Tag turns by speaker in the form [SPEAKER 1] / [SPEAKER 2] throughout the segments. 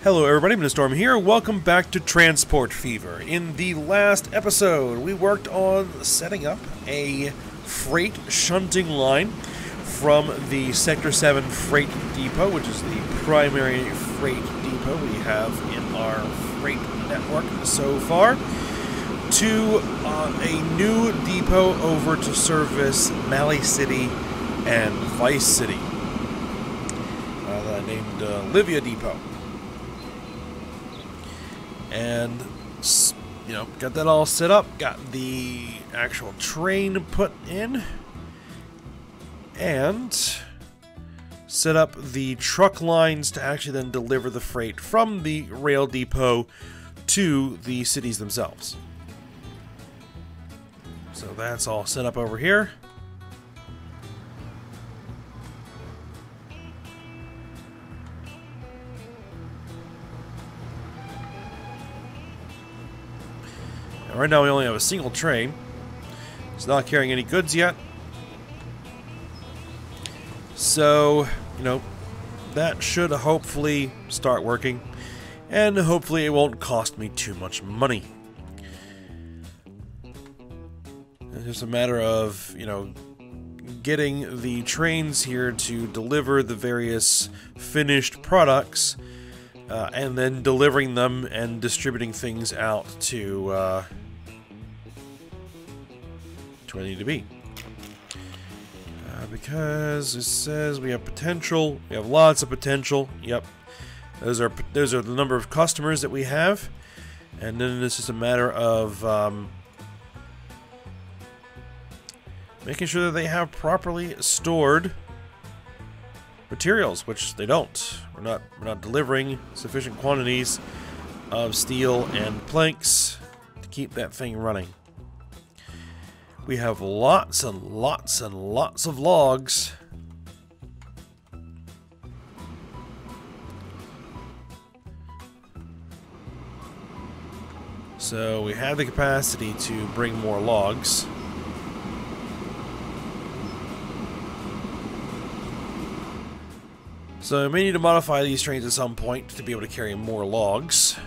[SPEAKER 1] Hello everybody, Mr. Storm here. Welcome back to Transport Fever. In the last episode, we worked on setting up a freight shunting line from the Sector 7 Freight Depot, which is the primary freight depot we have in our freight network so far, to a new depot over to service Mali City and Vice City, named Livia Depot. And, got that all set up, got the actual train put in, and set up the truck lines to actually then deliver the freight from the rail depot to the cities themselves. So that's all set up over here. Right now we only have a single train. It's not carrying any goods yet. So, that should hopefully start working. And hopefully it won't cost me too much money. It's just a matter of, getting the trains here to deliver the various finished products. And then delivering them and distributing things out to where they need to be. Because it says we have potential. We have lots of potential. Yep. Those are the number of customers that we have. And then it's just a matter of making sure that they have properly stored materials, which they don't. We're not delivering sufficient quantities of steel and planks to keep that thing running. We have lots and lots and lots of logs. So we have the capacity to bring more logs. So I may need to modify these trains at some point to be able to carry more logs.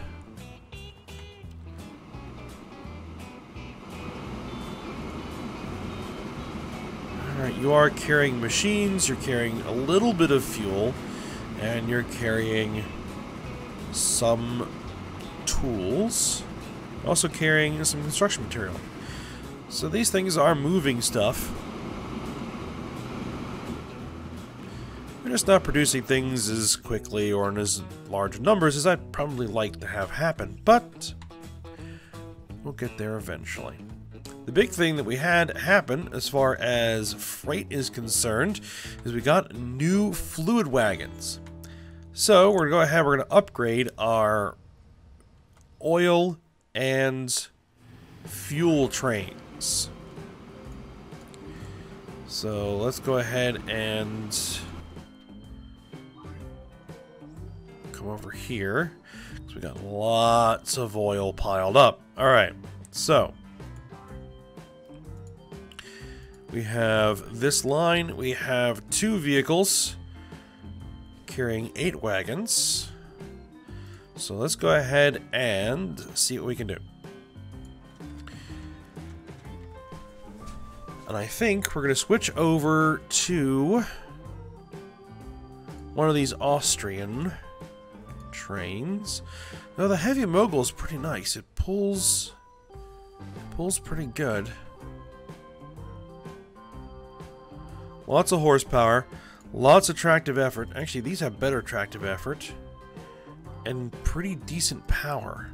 [SPEAKER 1] Alright, you are carrying machines, you're carrying a little bit of fuel, and you're carrying some tools. Also carrying some construction material. So these things are moving stuff. We're just not producing things as quickly or in as large numbers as I'd probably like to have happen, but we'll get there eventually. The big thing that we had happen as far as freight is concerned is we got new fluid wagons. So we're going to go ahead, we're going to upgrade our oil and fuel trains. So let's go ahead and come over here, because we got lots of oil piled up. Alright, so we have this line, we have 2 vehicles carrying 8 wagons. So let's go ahead and see what we can do. And I think we're going to switch over to one of these Austrian trains. Now the heavy mogul is pretty nice. It pulls pretty good. Lots of horsepower, lots of tractive effort. Actually, these have better tractive effort and pretty decent power.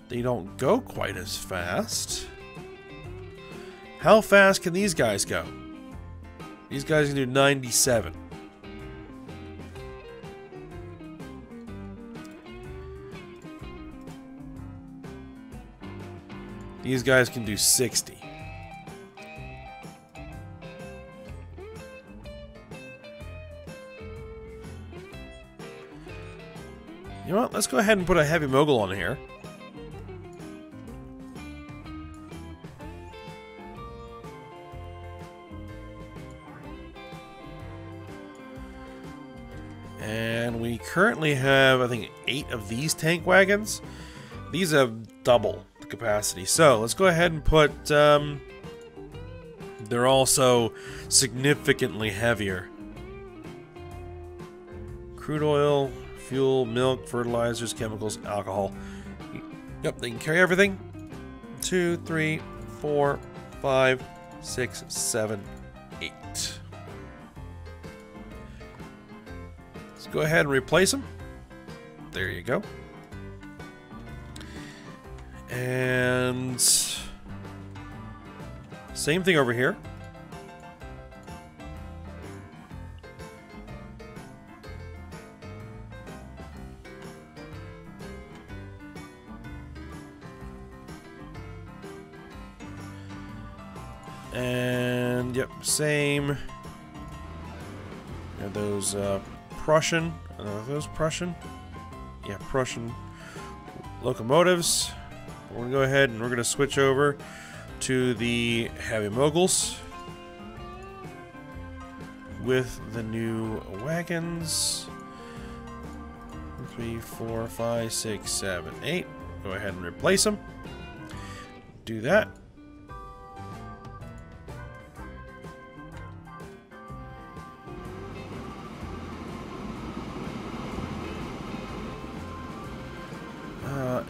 [SPEAKER 1] They don't go quite as fast. How fast can these guys go? These guys can do 97. These guys can do 60. You know what? Let's go ahead and put a heavy mogul on here. And we currently have, I think, 8 of these tank wagons. These have double the capacity. So let's go ahead and put, they're also significantly heavier. Crude oil, fuel, milk, fertilizers, chemicals, alcohol. Yep, they can carry everything. 2, 3, 4, 5, 6, 7, 8. Let's go ahead and replace them. There you go. And same thing over here. And yep, same. And those Prussian, are those Prussian? Yeah, Prussian locomotives. We're gonna go ahead and we're gonna switch over to the heavy moguls with the new wagons. 3, 4, 5, 6, 7, 8. Go ahead and replace them. Do that.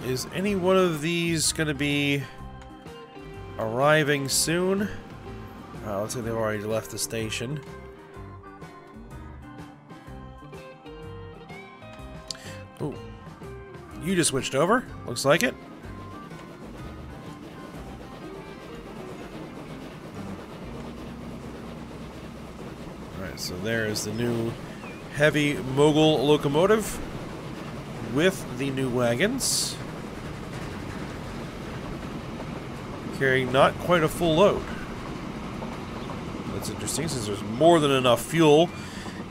[SPEAKER 1] Is any one of these going to be arriving soon? Looks like they've already left the station. Oh, you just switched over. Looks like it. Alright, so there is the new heavy mogul locomotive with the new wagons. Carrying not quite a full load. That's interesting, since there's more than enough fuel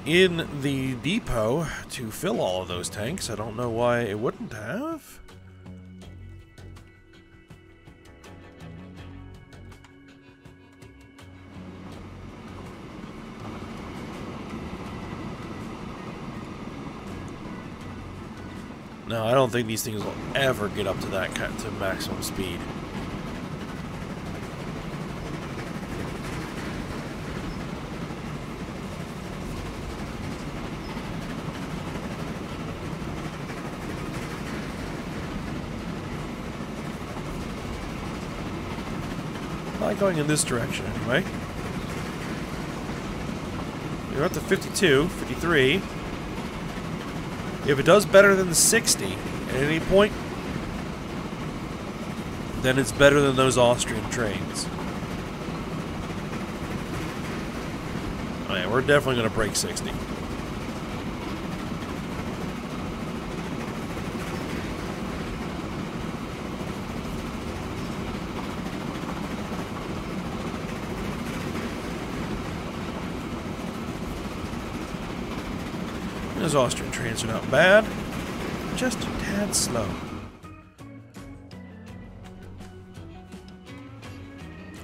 [SPEAKER 1] in the depot to fill all of those tanks. I don't know why it wouldn't have. No, I don't think these things will ever get up to that to maximum speed. Not going in this direction anyway. You're up to 52, 53. If it does better than the 60 at any point, then it's better than those Austrian trains. Oh yeah, we're definitely going to break 60. Those Austrian trains are not bad, just a tad slow.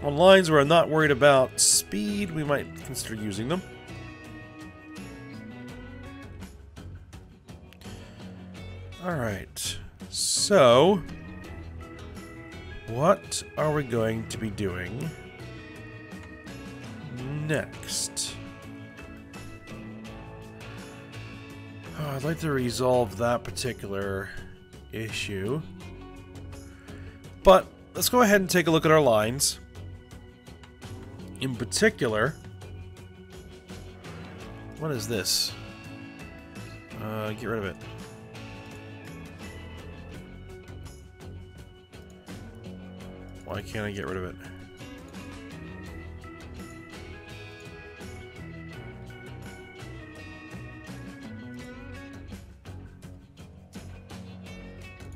[SPEAKER 1] On lines where I'm not worried about speed, we might consider using them. Alright, so what are we going to be doing next? Oh, I'd like to resolve that particular issue. But let's go ahead and take a look at our lines. In particular, what is this? Get rid of it. Why can't I get rid of it?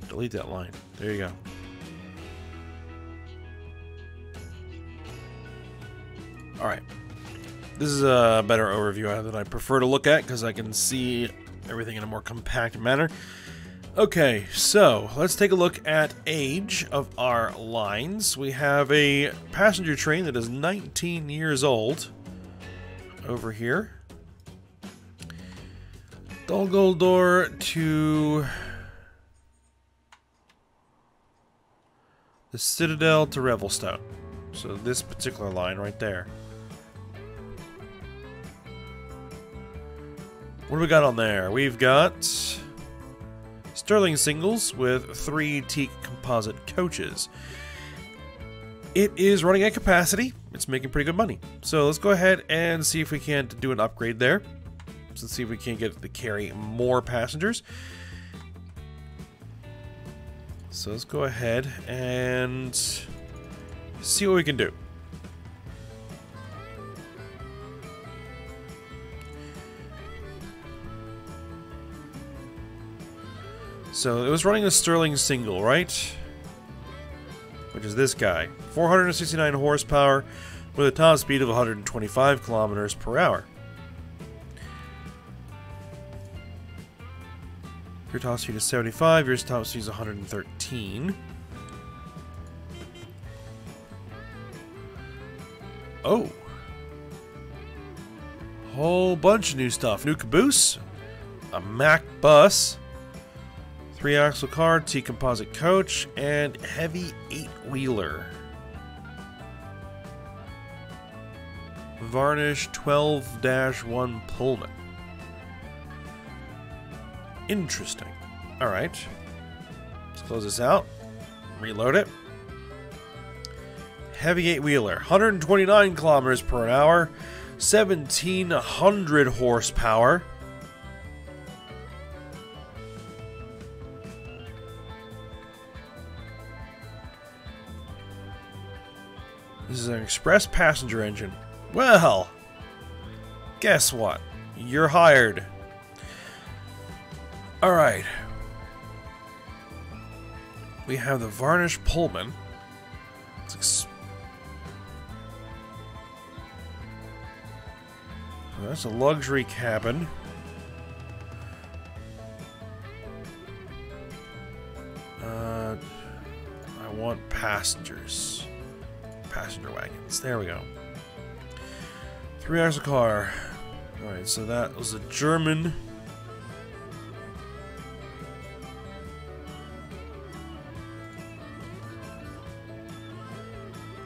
[SPEAKER 1] Delete that line. There you go. Alright. This is a better overview that I prefer to look at because I can see everything in a more compact manner. Okay, so let's take a look at age of our lines. We have a passenger train that is 19 years old over here. Dolgoldor to the Citadel to Revelstone. So this particular line right there. What do we got on there? We've got Sterling singles with 3 teak composite coaches. It is running at capacity. It's making pretty good money. So let's go ahead and see if we can't do an upgrade there. Let's see if we can get it to carry more passengers. So let's go ahead and see what we can do. So it was running a Sterling single, right? Which is this guy. 469 horsepower with a top speed of 125 kilometers per hour. Your top speed is 75, your top speed is 113. Oh. Whole bunch of new stuff. New caboose, a Mack bus, 3-axle car, T-composite coach, and heavy 8-wheeler. Varnish 12-1 Pullman. Interesting. Alright. Let's close this out. Reload it. Heavy 8-wheeler. 129 kilometers per hour. 1,700 horsepower. This is an express passenger engine. Well, guess what? You're hired. Alright. We have the Varnish Pullman. That's a luxury cabin. I want passengers. Passenger wagons. There we go. 3-axle car. Alright, so that was a German.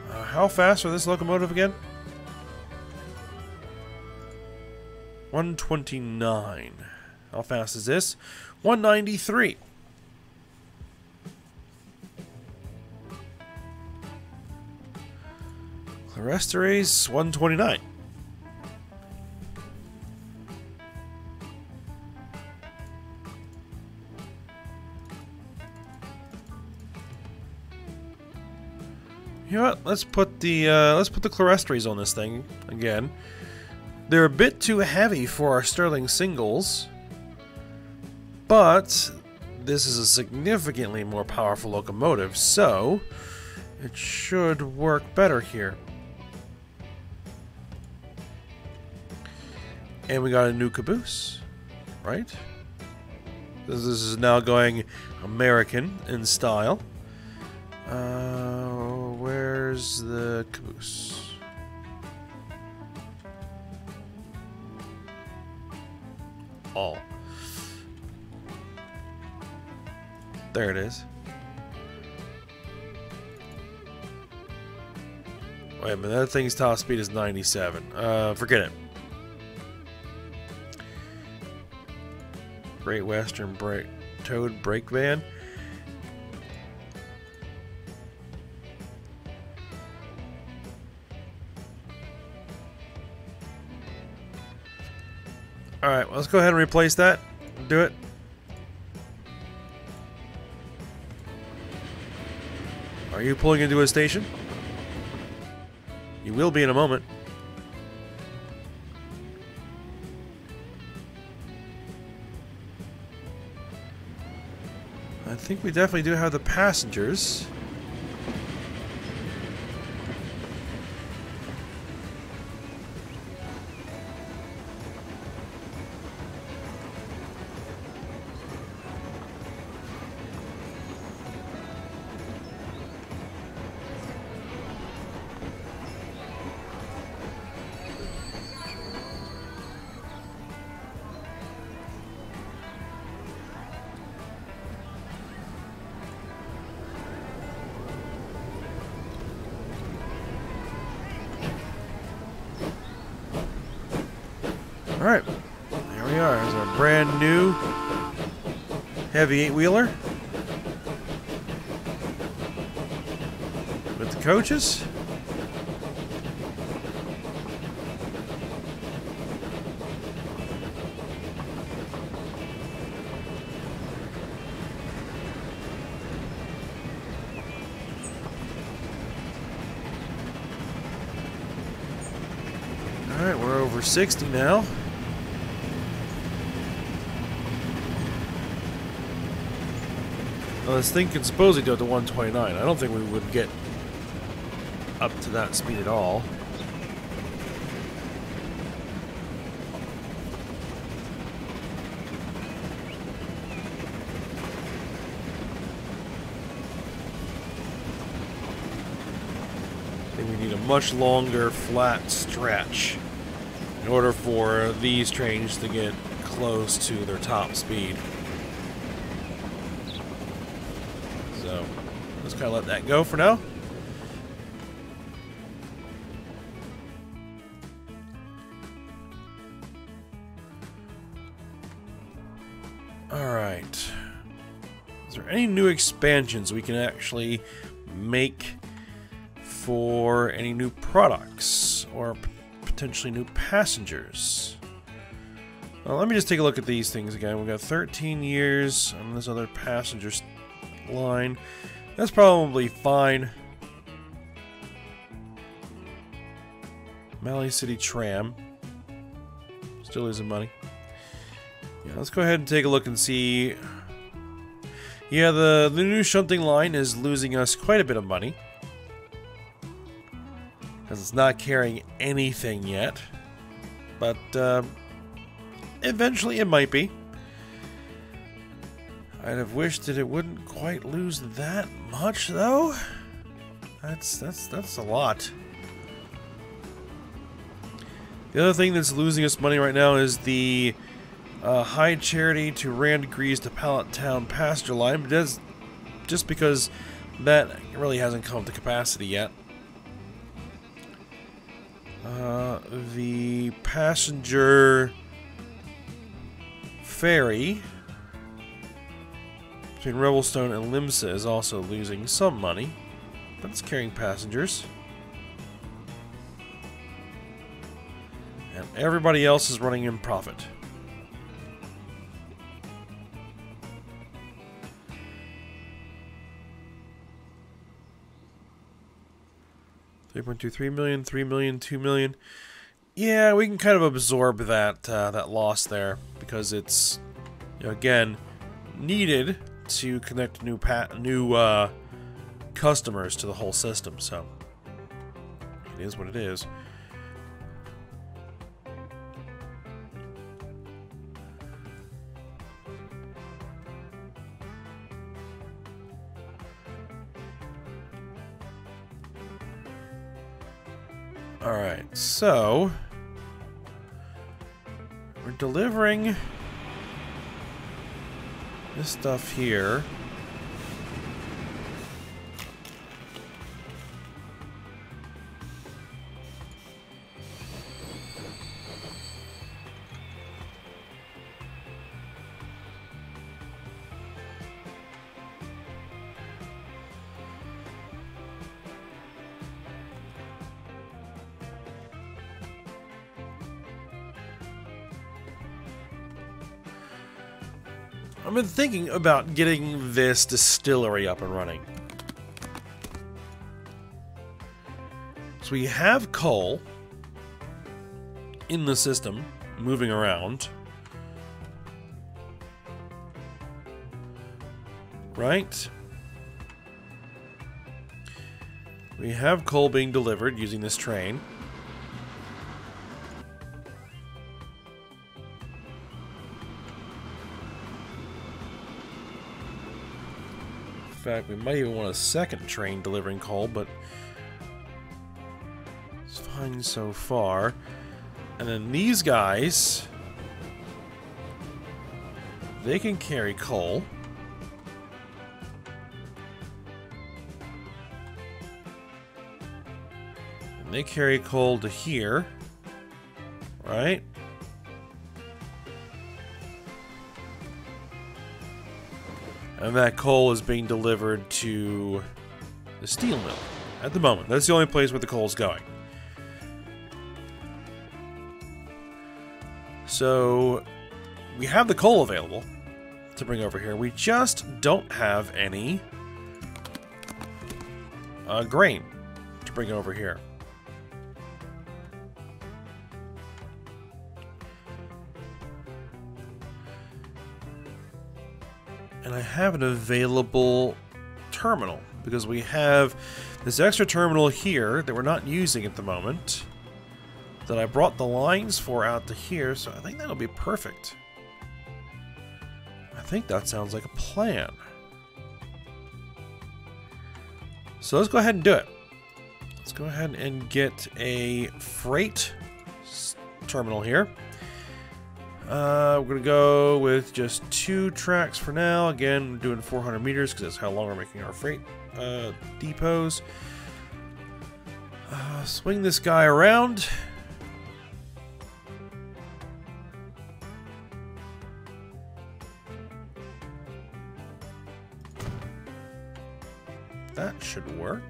[SPEAKER 1] How fast are this locomotive again? 129. How fast is this? 193. Clarestera's 129. You know what? Let's put the Clarestera's on this thing again. They're a bit too heavy for our Sterling singles, but this is a significantly more powerful locomotive, so it should work better here. And we got a new caboose, right? This is now going American in style. Where's the caboose? All. There it is. Wait a minute, that thing's top speed is 97. Forget it. Great Western Towed Brake Van. Alright, well, let's go ahead and replace that. Do it. Are you pulling into a station? You will be in a moment. I think we definitely do have the passengers. Alright, there we are. There's our brand new heavy 8-wheeler with the coaches. Alright, we're over 60 now. Well, this thing can supposedly go to 129. I don't think we would get up to that speed at all. I think we need a much longer flat stretch in order for these trains to get close to their top speed. So, let's kind of let that go for now. Alright. Is there any new expansions we can actually make for any new products or potentially new passengers? Well, let me just take a look at these things again. We've got 13 years on this other passenger line. That's probably fine. Mali City Tram. Still losing money. Yeah, let's go ahead and take a look and see. Yeah, the new shunting line is losing us quite a bit of money, because it's not carrying anything yet. But eventually it might be. I'd have wished that it wouldn't quite lose that much, though. That's a lot. The other thing that's losing us money right now is the High Charity to Rand Degrees to Pallet Town passenger line. But that's just because that really hasn't come to capacity yet. The passenger ferry between Revelstone and Limsa is also losing some money, but it's carrying passengers. And everybody else is running in profit. $3.23 million, $3 million, $2 million. Yeah, we can kind of absorb that that loss there, because it's, you know, again, needed to connect new customers to the whole system. So it is what it is. Alright, so we're delivering this stuff here. I've been thinking about getting this distillery up and running. So we have coal in the system, moving around. Right? We have coal being delivered using this train. In fact, we might even want a second train delivering coal, but it's fine so far. And then these guys, they can carry coal. And they carry coal to here, right? And that coal is being delivered to the steel mill at the moment. That's the only place where the coal is going. So we have the coal available to bring over here. We just don't have any grain to bring over here. And I have an available terminal because we have this extra terminal here that we're not using at the moment that I brought the lines for out to here, so I think that'll be perfect. I think that sounds like a plan. So let's go ahead and do it. Let's go ahead and get a freight terminal here. We're going to go with just 2 tracks for now. Again, we're doing 400 meters because that's how long we're making our freight depots. Swing this guy around. That should work.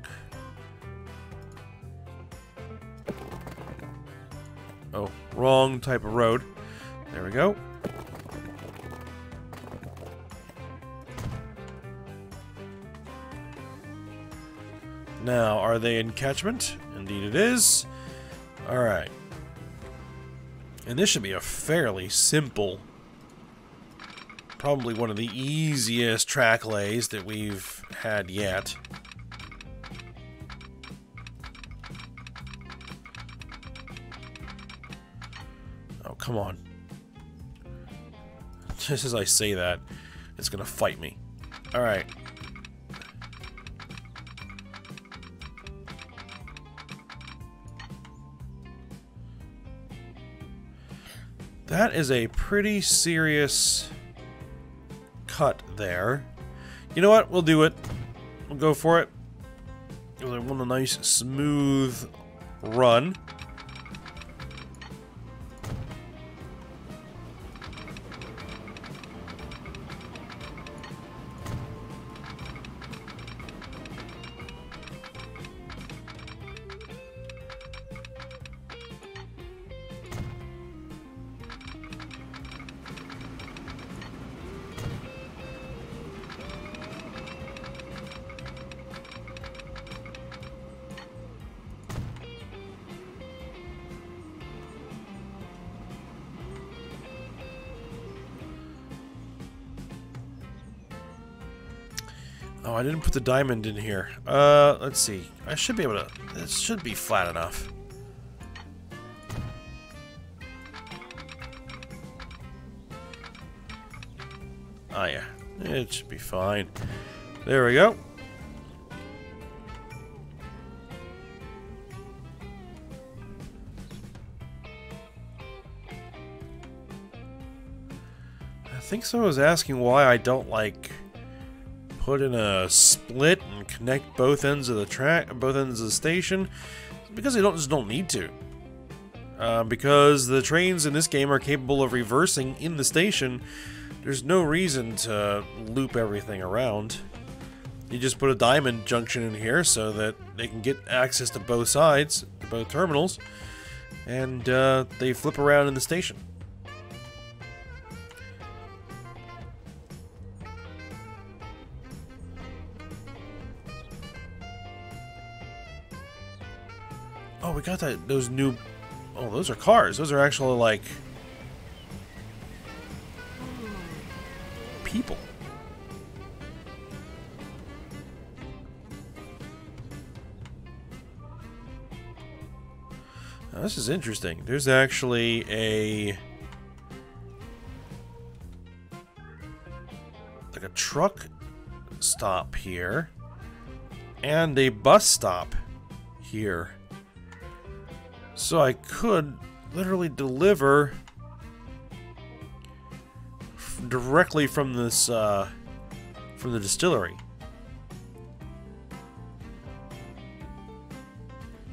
[SPEAKER 1] Oh, wrong type of road. There we go. Now, are they in catchment? Indeed it is. Alright. And this should be a fairly simple, probably one of the easiest track lays that we've had yet. Oh, come on. Just as I say that, it's gonna fight me. Alright. That is a pretty serious cut there. You know what? We'll do it. We'll go for it. I want a nice, smooth run. Oh, I didn't put the diamond in here. Let's see. I should be able to... This should be flat enough. Oh, yeah. It should be fine. There we go. I think someone was asking why I don't, like, put in a split and connect both ends of the track, both ends of the station. Because they just don't need to. Because the trains in this game are capable of reversing in the station, there's no reason to loop everything around. You just put a diamond junction in here so that they can get access to both sides, to both terminals, and they flip around in the station. Oh, we got those new... Oh, those are cars. Those are actually, like... people. Now, this is interesting. There's actually a... like a truck stop here. And a bus stop here. So I could literally deliver directly from this, from the distillery.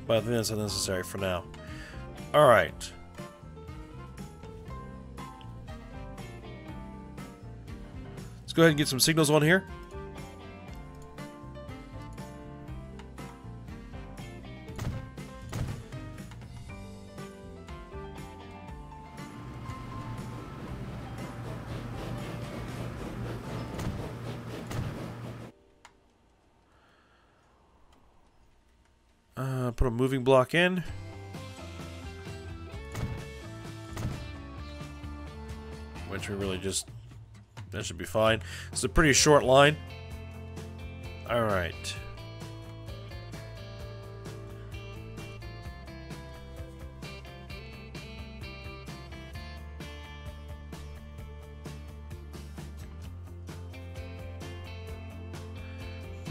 [SPEAKER 1] But I think that's unnecessary for now. Alright. Let's go ahead and get some signals on here. Put a moving block in. Which we really just... that should be fine. It's a pretty short line. Alright.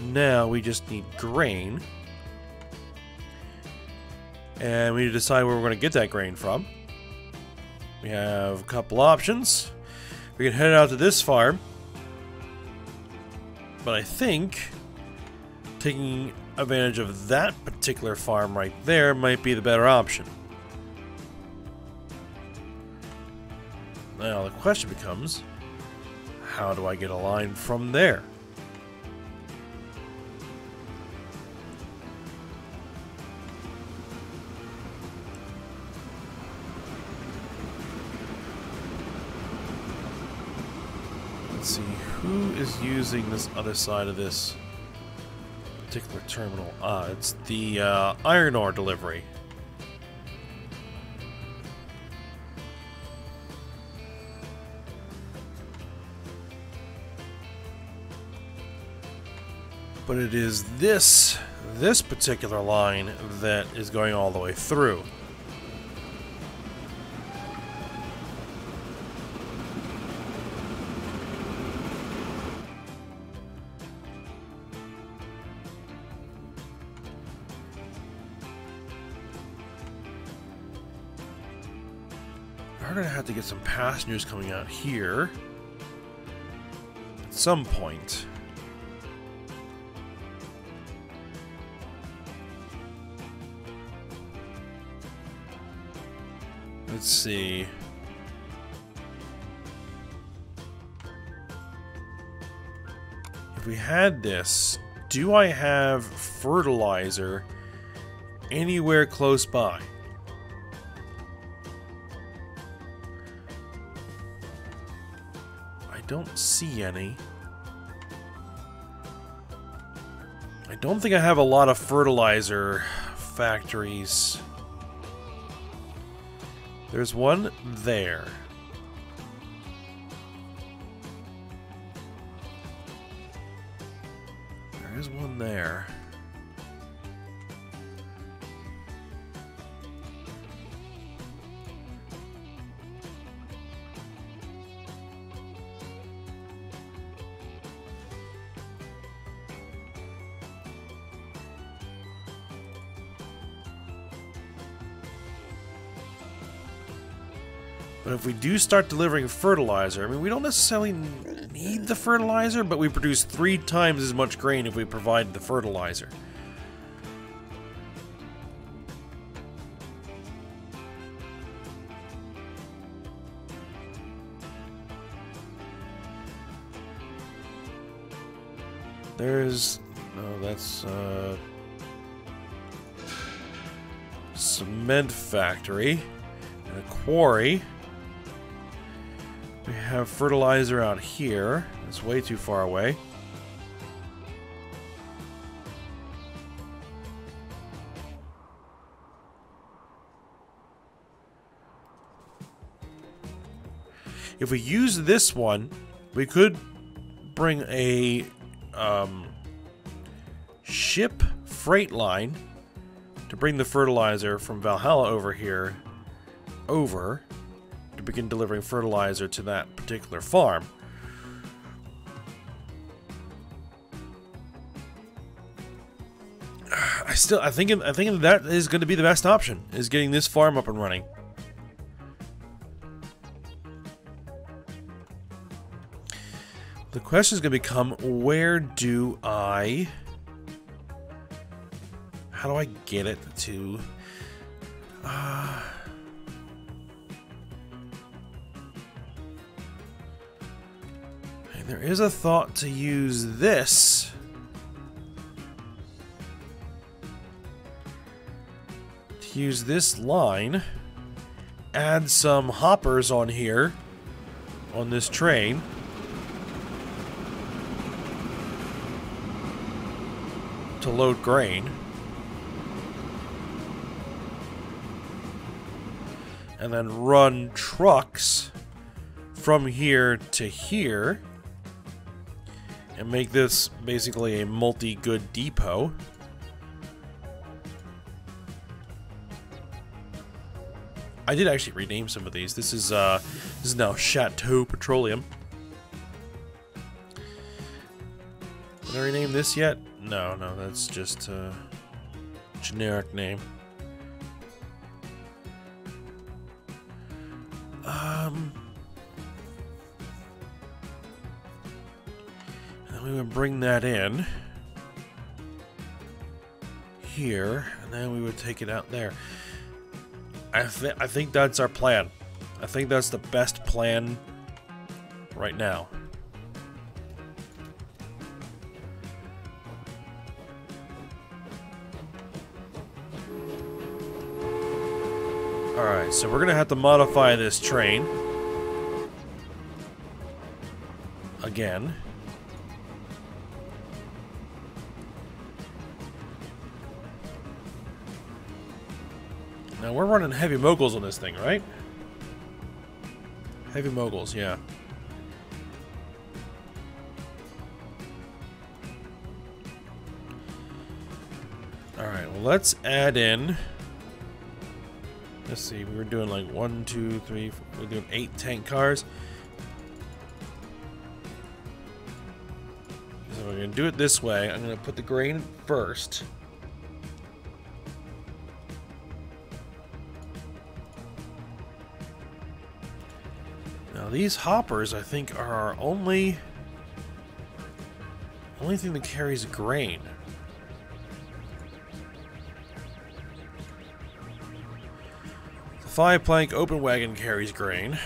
[SPEAKER 1] Now we just need grain. And we need to decide where we're going to get that grain from. We have a couple options. We can head out to this farm. But I think taking advantage of that particular farm right there might be the better option. Now the question becomes, how do I get a line from there? Let's see, who is using this other side of this particular terminal? It's the iron ore delivery. But it is this particular line that is going all the way through. We're gonna have to get some passengers coming out here at some point. Let's see. If we had this, do I have fertilizer anywhere close by? I don't see any. I don't think I have a lot of fertilizer factories. There's one there. There is one there. But if we do start delivering fertilizer, I mean, we don't necessarily need the fertilizer, but we produce 3 times as much grain if we provide the fertilizer. There's... no, that's cement factory and a quarry. We have fertilizer out here. It's way too far away. If we use this one, we could bring a ship freight line to bring the fertilizer from Valhalla over here over to begin delivering fertilizer to that particular farm. I think that is going to be the best option, is getting this farm up and running. The question is going to become, how do I get it to There is a thought to use this line, add some hoppers on here on this train, to load grain, and then run trucks from here to here and make this basically a multi-good depot. I did actually rename some of these. This is now Chateau Petroleum. Did I rename this yet? No, that's just a generic name. And we would bring that in here, and then we would take it out there. I think that's our plan. I think that's the best plan right now. Alright, so we're gonna have to modify this train again. Now we're running heavy moguls on this thing, right? Heavy moguls, yeah. Alright, well let's add in. Let's see, we were doing like 1, 2, 3, 4, we're doing 8 tank cars. So we're gonna do it this way. I'm gonna put the grain first. Now these hoppers, I think, are our only thing that carries grain. The 5-plank open wagon carries grain.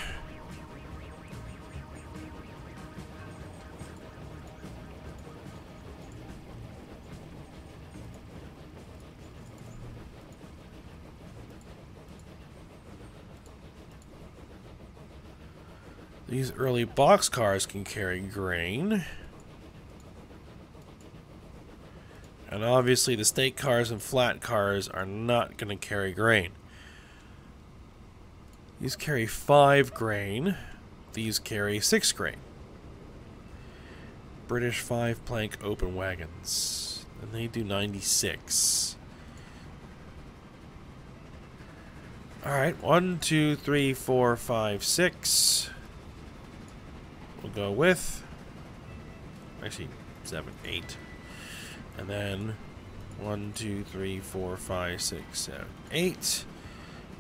[SPEAKER 1] These early boxcars can carry grain. And obviously the stake cars and flat cars are not going to carry grain. These carry 5 grain. These carry 6 grain. British 5-plank open wagons. And they do 96. Alright, 1, 2, 3, 4, 5, 6. We'll go with, actually, 7, 8. And then 1, 2, 3, 4, 5, 6, 7, 8.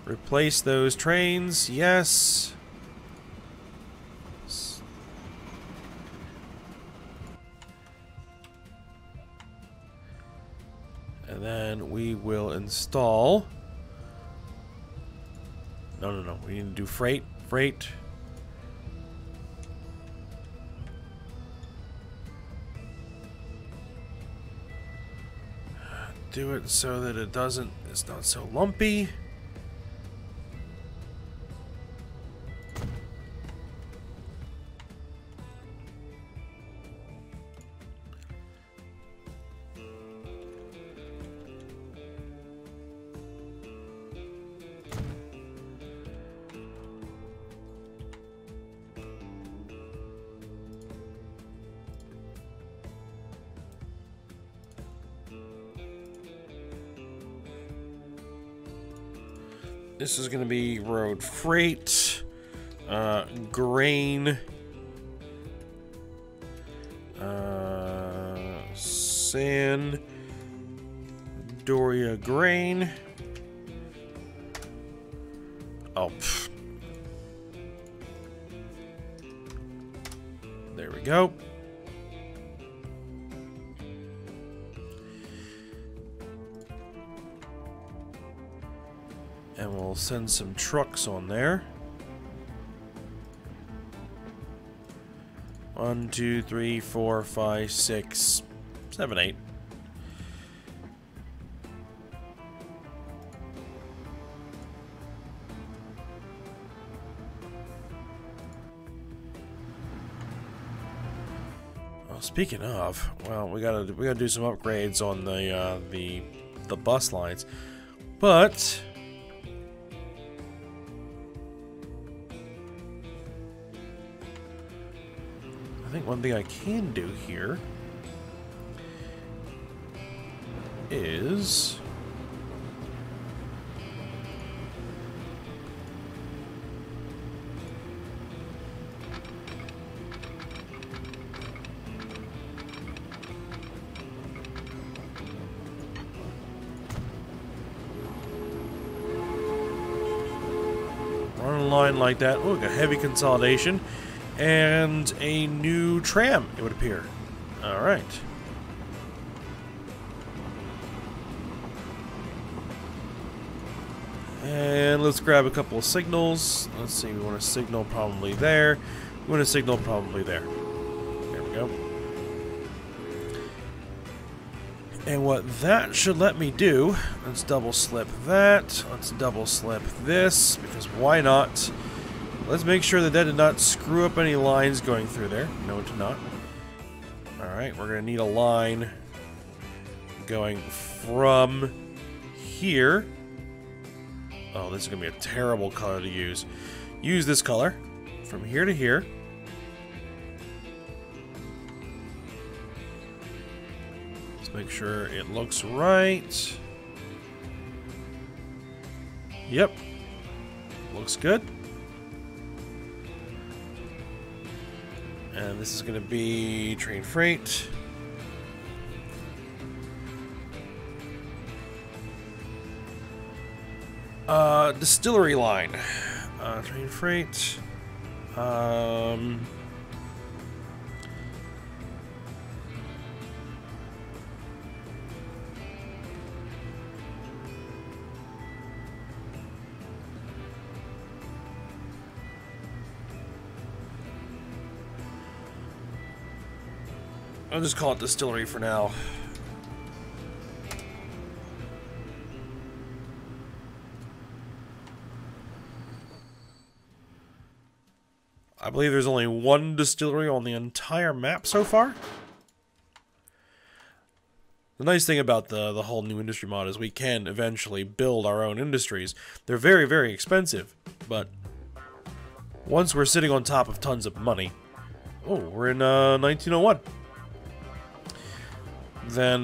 [SPEAKER 1] Replace those trains, yes. And then we will install. No. We need to do freight. Do it so that it's not so lumpy. This is going to be road freight, grain, San Doria grain. Oh, pfft. There we go. And we'll send some trucks on there. 1, 2, 3, 4, 5, 6, 7, 8. Well, speaking of, well, we gotta do some upgrades on the bus lines, but I think one thing I can do here is run a line like that. Oh, a heavy consolidation. And a new tram, it would appear. Alright. And let's grab a couple of signals. Let's see, we want a signal probably there. We want a signal probably there. There we go. And what that should let me do, let's double slip that. Let's double slip this, because why not? Let's make sure that did not screw up any lines going through there. No, it did not. Alright, we're going to need a line going from here. Oh, this is going to be a terrible color to use. Use this color from here to here. Let's make sure it looks right. Yep. Looks good. And this is going to be train freight. Distillery line. Train freight. I'll just call it Distillery for now. I believe there's only one distillery on the entire map so far. The nice thing about the whole new industry mod is we can eventually build our own industries. They're very, very expensive, but once we're sitting on top of tons of money... Oh, we're in 1901. Then,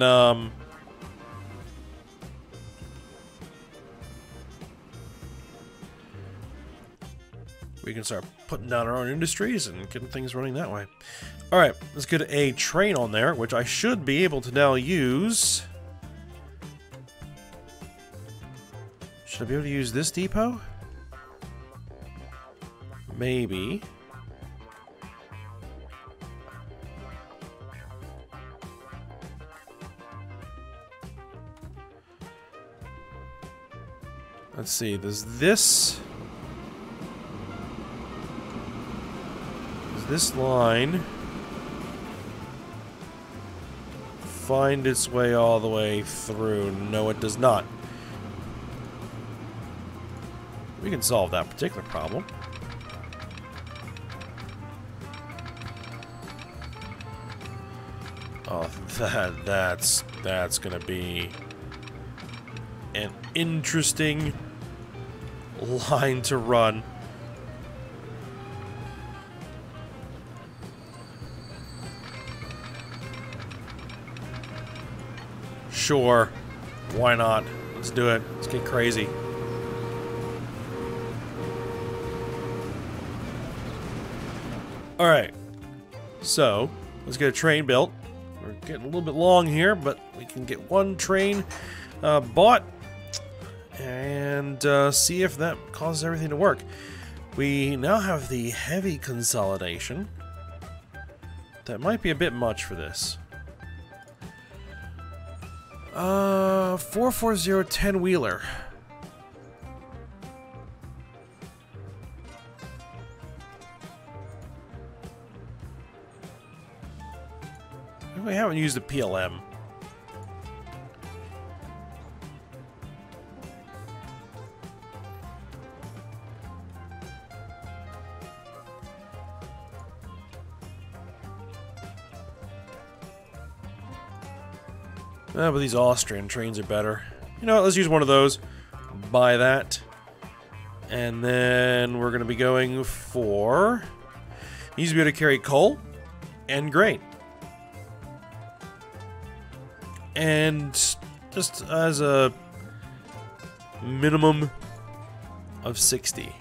[SPEAKER 1] we can start putting down our own industries and getting things running that way. Alright, let's get a train on there, which I should be able to now use. Should I be able to use this depot? Maybe. Let's see, does this line find its way all the way through? No, it does not. We can solve that particular problem. Oh, that's gonna be an interesting line to run. Sure, why not? Let's do it. Let's get crazy. Alright, so let's get a train built. We're getting a little bit long here, but we can get one train bought and see if that causes everything to work. We now have the heavy consolidation. That might be a bit much for this. 440 10-wheeler. We haven't used the PLM. But these Austrian trains are better. You know what, let's use one of those. Buy that. And then we're going to be going for... Needs to be able to carry coal and grain. And just as a minimum of 60.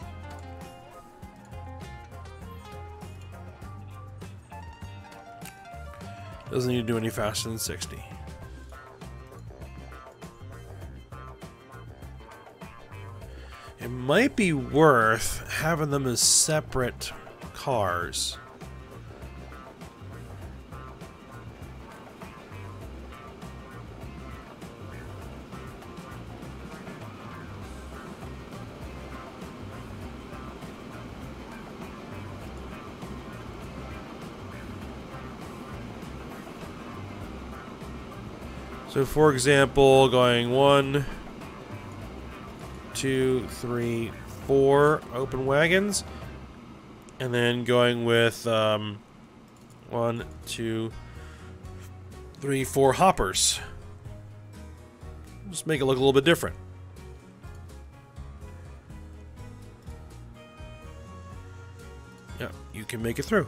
[SPEAKER 1] Doesn't need to do any faster than 60. It might be worth having them as separate cars. So for example, going 1, 2, 3, 4 open wagons, and then going with 1, 2, 3, 4 hoppers. Just make it look a little bit different. Yeah, you can make it through.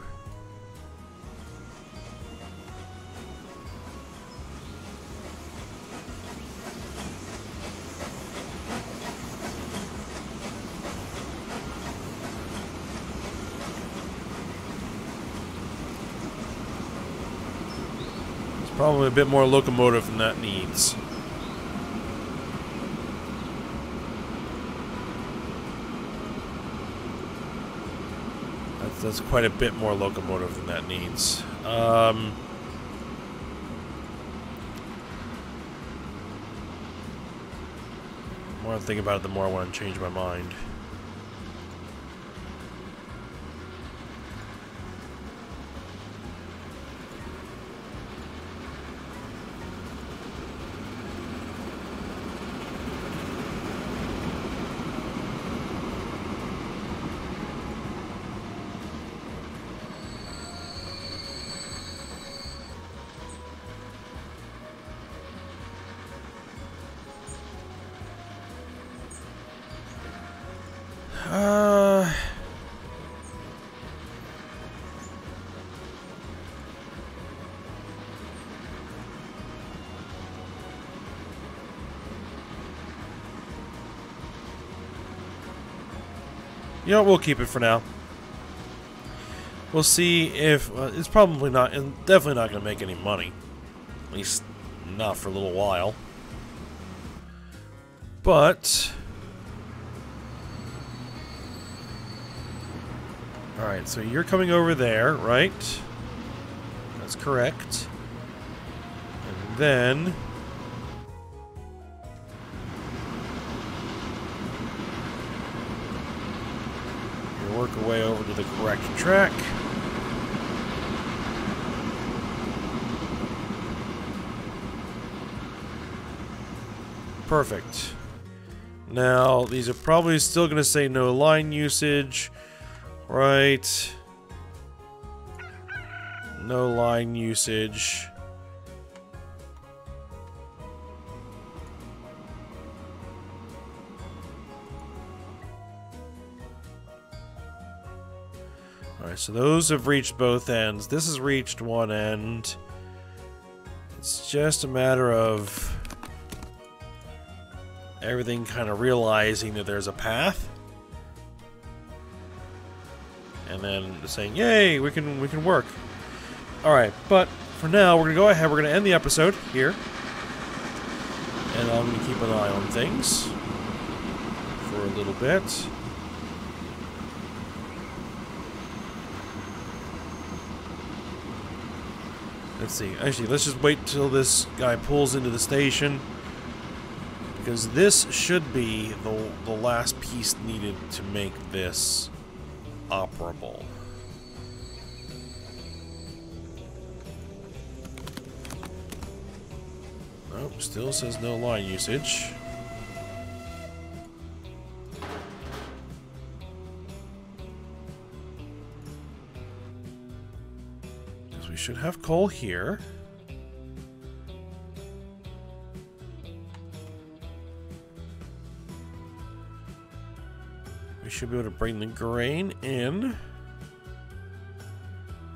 [SPEAKER 1] Probably a bit more locomotive than that needs. That's quite a bit more locomotive than that needs. The more I think about it, the more I want to change my mind. You know, we'll keep it for now. We'll see if... it's probably not... and definitely not going to make any money. At least, not for a little while. But... Alright, so you're coming over there, right? That's correct. And then... work our way over to the correct track. Perfect. Now, these are probably still going to say no line usage, right? No line usage. Alright, so those have reached both ends. This has reached one end. It's just a matter of everything kind of realizing that there's a path. And then saying, yay, we can work. Alright, but for now, we're going to go ahead. We're going to end the episode here. And I'm going to keep an eye on things for a little bit. Let's see. Actually, let's just wait till this guy pulls into the station. Because this should be the last piece needed to make this operable. Oh, still says no line usage. Because we should have coal here. We should be able to bring the grain in.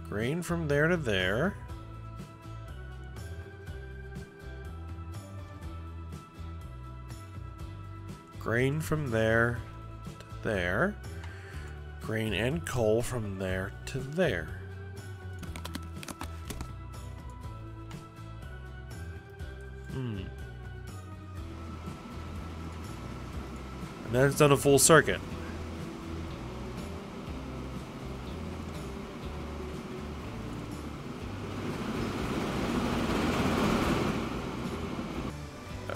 [SPEAKER 1] Grain from there to there. Grain from there to there. Grain and coal from there to there. And then it's done a full circuit.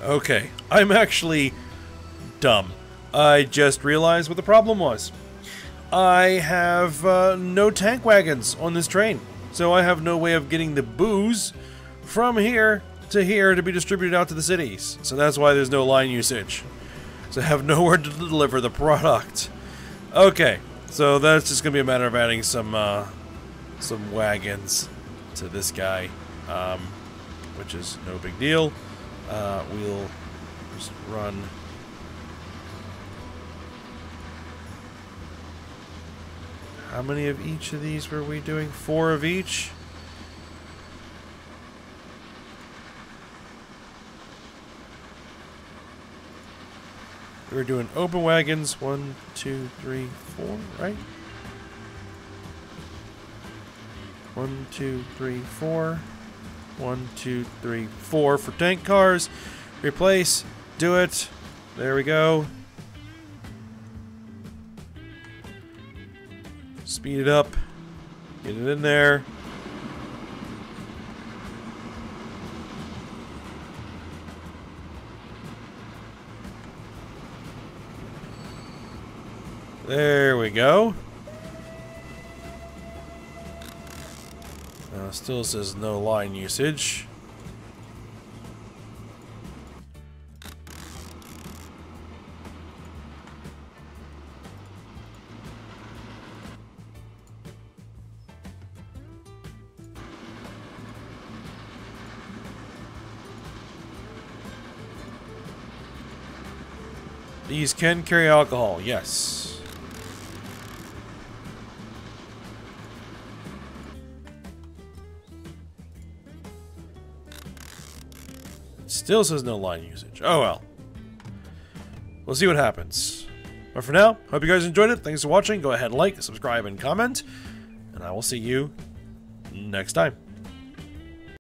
[SPEAKER 1] Okay, I'm actually dumb. I just realized what the problem was. I have no tank wagons on this train, so I have no way of getting the booze from here to be distributed out to the cities. So that's why there's no line usage. So I have nowhere to deliver the product. Okay, so that's just gonna be a matter of adding some wagons to this guy, which is no big deal. We'll just run. How many of each of these were we doing? 4 of each? We were doing open wagons. 1, 2, 3, 4, right? 1, 2, 3, 4. 1, 2, 3, 4 for tank cars. Replace. Do it. There we go. Speed it up. Get it in there. There we go. Still says no line usage. These can carry alcohol, yes. Still says no line usage. Oh well. We'll see what happens. But for now, hope you guys enjoyed it. Thanks for watching. Go ahead and like, subscribe, and comment. And I will see you next time.